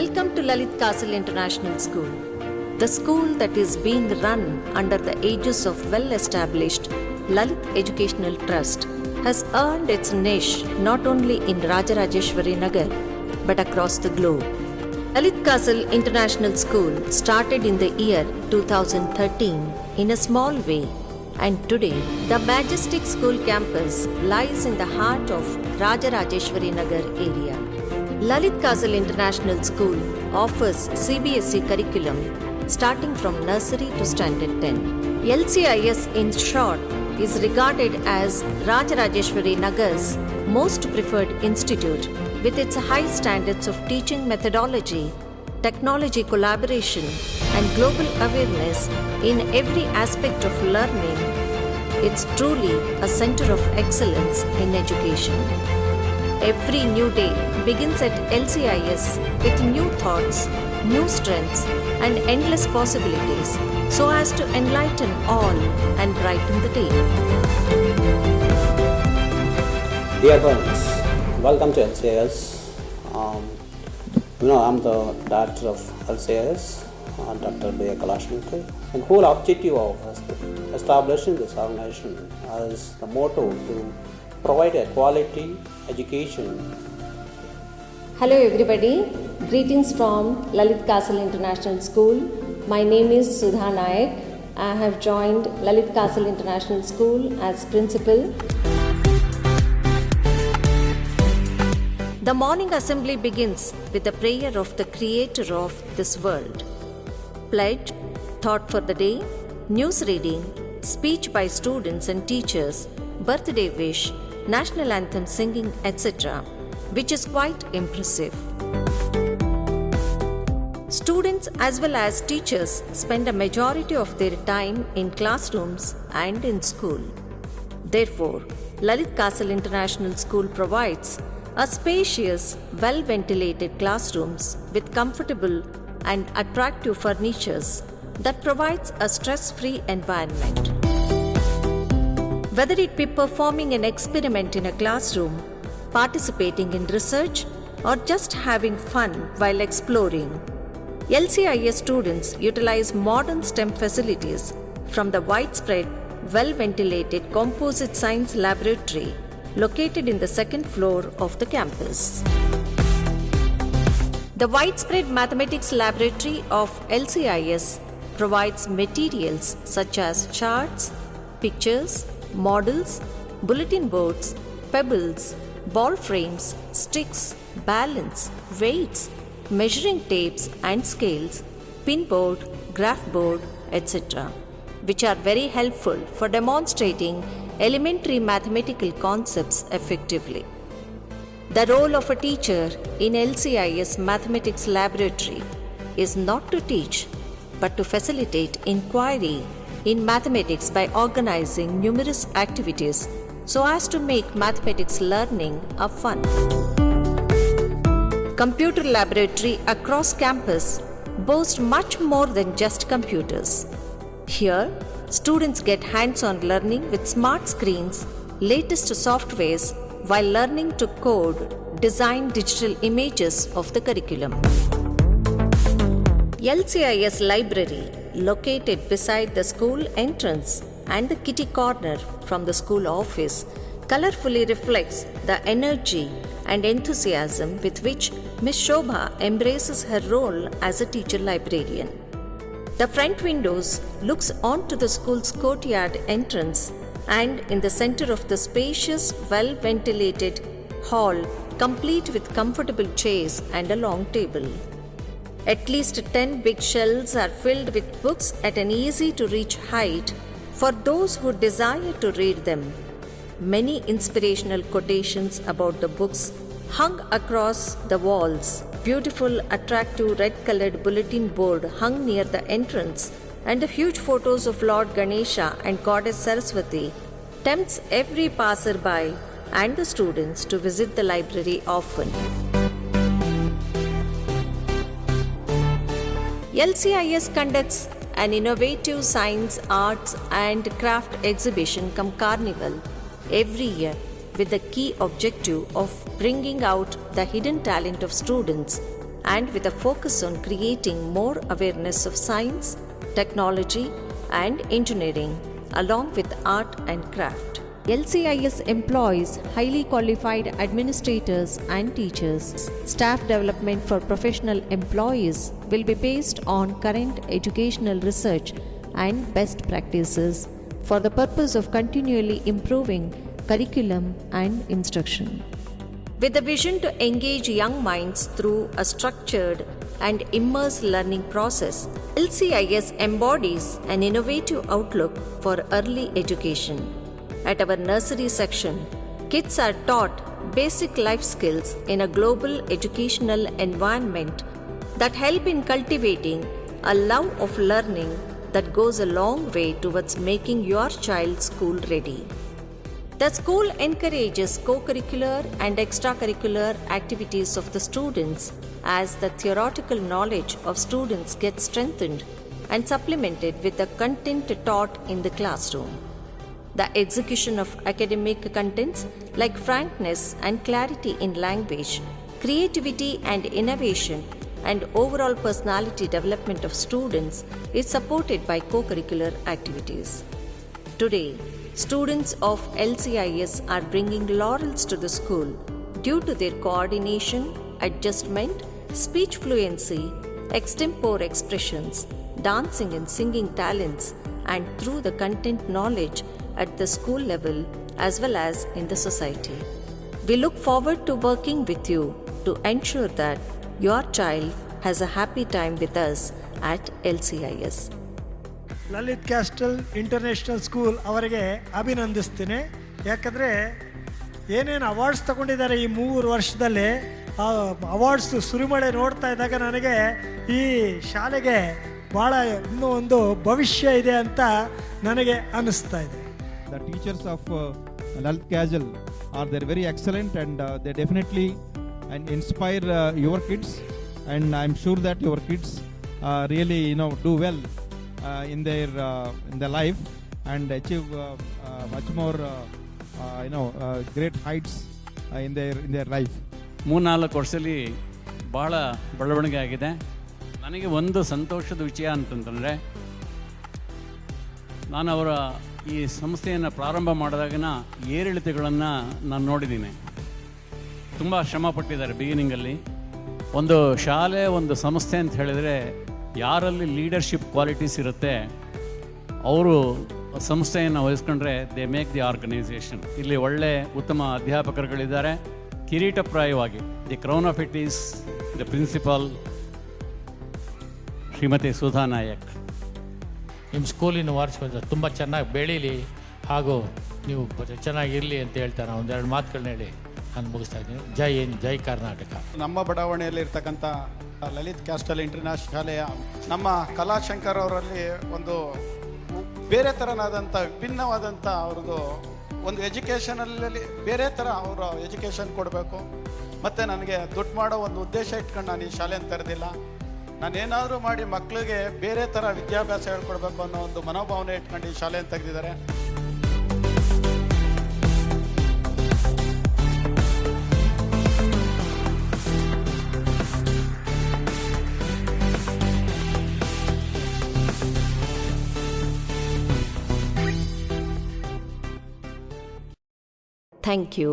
Welcome to Lalit Castle International School, the school that is being run under the aegis of well-established Lalit Educational Trust has earned its niche not only in Rajarajeshwari Nagar but across the globe. Lalit Castle International School started in the year 2013 in a small way, and today the majestic school campus lies in the heart of Rajarajeshwari Nagar area. Lalit Castle International School offers CBSE curriculum starting from nursery to standard 10. LCIS in short is regarded as Rajarajeshwari Nagar's most preferred institute with its high standards of teaching methodology, technology collaboration and global awareness in every aspect of learning. It's truly a center of excellence in education. Every new day begins at LCIS with new thoughts, new strengths, and endless possibilities so as to enlighten all and brighten the day. Dear friends, welcome to LCIS. I'm the director of LCIS, Dr. B. Kalashnikar. And whole objective of establishing this organization is the motto to provide a quality education. Hello everybody, greetings from Lalit Castle International School. My name is Sudha Nayak. I have joined Lalit Castle International School as principal. The morning assembly begins with the prayer of the creator of this world. Pledge, thought for the day, news reading, speech by students and teachers, birthday wish, national anthem singing, etc., which is quite impressive. Students as well as teachers spend a majority of their time in classrooms and in school. Therefore, Lalit Castle International School provides a spacious, well-ventilated classrooms with comfortable and attractive furnitures that provides a stress-free environment. Whether it be performing an experiment in a classroom, participating in research, or just having fun while exploring, LCIS students utilize modern STEM facilities from the widespread, well-ventilated Composite Science Laboratory located in the second floor of the campus. The widespread Mathematics Laboratory of LCIS provides materials such as charts, pictures, models, bulletin boards, pebbles, ball frames, sticks, balance, weights, measuring tapes and scales, pinboard, graph board, etc., which are very helpful for demonstrating elementary mathematical concepts effectively. The role of a teacher in LCIS Mathematics Laboratory is not to teach, but to facilitate inquiry in mathematics by organizing numerous activities so as to make mathematics learning a fun. Computer laboratory across campus boasts much more than just computers. Here, students get hands-on learning with smart screens, latest softwares, while learning to code, design digital images of the curriculum. LCIS Library, located beside the school entrance and the kitty corner from the school office, colorfully reflects the energy and enthusiasm with which Ms. Shobha embraces her role as a teacher librarian. The front windows looks onto the school's courtyard entrance, and in the center of the spacious, well-ventilated hall, complete with comfortable chairs and a long table. At least 10 big shelves are filled with books at an easy-to-reach height for those who desire to read them. Many inspirational quotations about the books hung across the walls, beautiful, attractive red-colored bulletin board hung near the entrance, and the huge photos of Lord Ganesha and Goddess Saraswati tempts every passerby and the students to visit the library often. LCIS conducts an innovative science, arts and craft exhibition cum carnival every year with the key objective of bringing out the hidden talent of students and with a focus on creating more awareness of science, technology, and engineering, along with art and craft. LCIS employs highly qualified administrators and teachers. Staff development for professional employees will be based on current educational research and best practices for the purpose of continually improving curriculum and instruction. With the vision to engage young minds through a structured and immersive learning process, LCIS embodies an innovative outlook for early education. At our nursery section, kids are taught basic life skills in a global educational environment that help in cultivating a love of learning that goes a long way towards making your child school ready. The school encourages co-curricular and extracurricular activities of the students as the theoretical knowledge of students gets strengthened and supplemented with the content taught in the classroom. The execution of academic contents like frankness and clarity in language, creativity and innovation, and overall personality development of students is supported by co-curricular activities. Today, students of LCIS are bringing laurels to the school due to their coordination, adjustment, speech fluency, extempore expressions, dancing and singing talents, and through the content knowledge at the school level as well as in the society. We look forward to working with you to ensure that your child has a happy time with us at LCIS. Lalit castle international school ಅವರಿಗೆ ಅಭಿನಂದಿಸ್ತೀನಿ. ಯಾಕಂದರೆ ಏನೇನು awards ತಗೊಂಡಿದ್ದಾರೆ ಈ 3 ವರ್ಷದಲ್ಲಿ, ಆ awards ಸುರಿಮಳೆ ನೋಡ್ತಾ ಇದ್ದಾಗ ನನಗೆ ಈ ಶಾಲೆಗೆ ಭಾಳ ಇನ್ನೂ ಒಂದು ಭವಿಷ್ಯ ಇದೆ ಅಂತ ನನಗೆ ಅನ್ನಿಸ್ತಾ ಇದೆ. The teachers of Lalit Casual are very excellent, and they definitely inspire your kids, and I'm sure that your kids really do well in their life and achieve much more great heights in their life. 3-4 ವರ್ಷದಲ್ಲಿ ಭಾಳ ಬೆಳವಣಿಗೆ ಆಗಿದೆ. ನನಗೆ ಒಂದು ಸಂತೋಷದ ವಿಷಯ ಅಂತಂತಂದರೆ, ನಾನು ಅವರ ಈ ಸಂಸ್ಥೆಯನ್ನು ಪ್ರಾರಂಭ ಮಾಡಿದಾಗಿನ ಏರಿಳಿತಗಳನ್ನು ನಾನು ನೋಡಿದ್ದೀನಿ. ತುಂಬ ಶ್ರಮಪಟ್ಟಿದ್ದಾರೆ. ಬಿಗಿನಿಂಗಲ್ಲಿ ಒಂದು ಶಾಲೆ, ಒಂದು ಸಂಸ್ಥೆ ಅಂತ ಹೇಳಿದರೆ ಯಾರಲ್ಲಿ ಲೀಡರ್ಶಿಪ್ ಕ್ವಾಲಿಟೀಸ್ ಇರುತ್ತೆ ಅವರು ಸಂಸ್ಥೆಯನ್ನು ವಹಿಸ್ಕೊಂಡ್ರೆ ದೇ ಮೇಕ್ ದಿ ಆರ್ಗನೈಸೇಷನ್. ಇಲ್ಲಿ ಒಳ್ಳೆ ಉತ್ತಮ ಅಧ್ಯಾಪಕರುಗಳಿದ್ದಾರೆ. ಕಿರೀಟಪ್ರಾಯವಾಗಿ the crown of it is the principal Shrimati Sudha Nayak. ನಿಮ್ಮ ಸ್ಕೂಲಿನ ವಾರ್ಷಿಕ ತುಂಬ ಚೆನ್ನಾಗಿ ಬೆಳೀಲಿ ಹಾಗೂ ನೀವು ಚೆನ್ನಾಗಿರಲಿ ಅಂತ ಹೇಳ್ತಾರೆ. ಒಂದೆರಡು ಮಾತುಗಳನ್ನ ಹೇಳಿ ನಾನು ಮುಗಿಸ್ತಾ ಇದ್ದೀನಿ. ಜೈ ಹಿಂದ್, ಜೈ ಕರ್ನಾಟಕ. ನಮ್ಮ ಬಡಾವಣೆಯಲ್ಲಿ ಇರ್ತಕ್ಕಂಥ ಲಲಿತ್ ಕ್ಯಾಸ್ಟಲ್ ಇಂಟರ್ನ್ಯಾಷನಲ್ ಶಾಲೆಯ ನಮ್ಮ ಕಲಾಶಂಕರ್ ಅವರಲ್ಲಿ ಒಂದು ಬೇರೆ ಥರನಾದಂಥ ವಿಭಿನ್ನವಾದಂಥ ಅವ್ರದ್ದು ಒಂದು ಎಜುಕೇಷನಲ್ಲಿ ಬೇರೆ ಥರ ಅವರು ಎಜುಕೇಷನ್ ಕೊಡಬೇಕು. ಮತ್ತು ನನಗೆ ದುಡ್ಡು ಮಾಡೋ ಒಂದು ಉದ್ದೇಶ ಇಟ್ಕೊಂಡು ನಾನು ಈ ಶಾಲೆಯನ್ನು ತೆರೆದಿಲ್ಲ. ನಾನೇನಾದರೂ ಮಾಡಿ ಮಕ್ಕಳಿಗೆ ಬೇರೆ ಥರ ವಿದ್ಯಾಭ್ಯಾಸ ಹೇಳ್ಕೊಡ್ಬೇಕು ಅನ್ನೋ ಒಂದು ಮನೋಭಾವನೆ ಇಟ್ಕೊಂಡು ಈ ಶಾಲೆಯನ್ನು ತೆಗೆದಿದ್ದಾರೆ. Thank you.